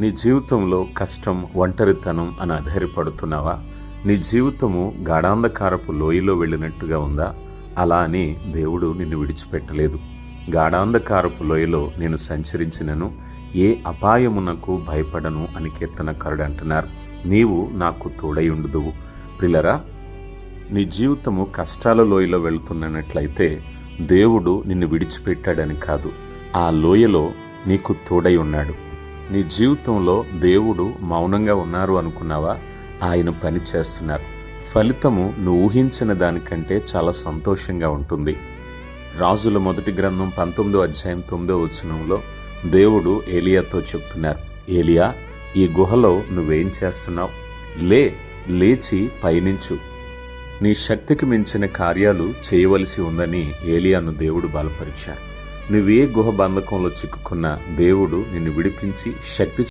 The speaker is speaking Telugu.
నీ జీవితంలో కష్టం, ఒంటరితనం అని ఆధారపడుతున్నావా? నీ జీవితము గాఢాంధకారపు లోయలో వెళ్ళినట్టుగా ఉందా? అలా అని దేవుడు నిన్ను విడిచిపెట్టలేదు. గాఢాంధకారపు లోయలో నేను సంచరించినను ఏ అపాయమునకు భయపడను అని కీర్తనకారుడు అంటున్నారు. నీవు నాకు తోడై ఉండుదువు. ప్రియులరా, నీ జీవితము కష్టాల లోయలో వెళుతున్నట్లయితే దేవుడు నిన్ను విడిచిపెట్టాడని కాదు, ఆ లోయలో నీకు తోడై ఉన్నాడు. నీ జీవితంలో దేవుడు మౌనంగా ఉన్నారు అనుకున్నావా? ఆయన పని చేస్తున్నారు. ఫలితము నువ్వు ఊహించిన దానికంటే చాలా సంతోషంగా ఉంటుంది. రాజుల మొదటి గ్రంథం 19వ అధ్యాయం 9వ వచనంలో దేవుడు ఏలియాతో చెప్తున్నారు, ఏలియా, ఈ గుహలో నువ్వేం చేస్తున్నావు? లేచి పయనించు, నీ శక్తికి మించిన కార్యాలు చేయవలసి ఉందని ఏలియాను దేవుడు బలపరిచారు. నువ్వే గుహ బంధకంలో చిక్కుకున్నా దేవుడు నిన్ను విడిపించి శక్తి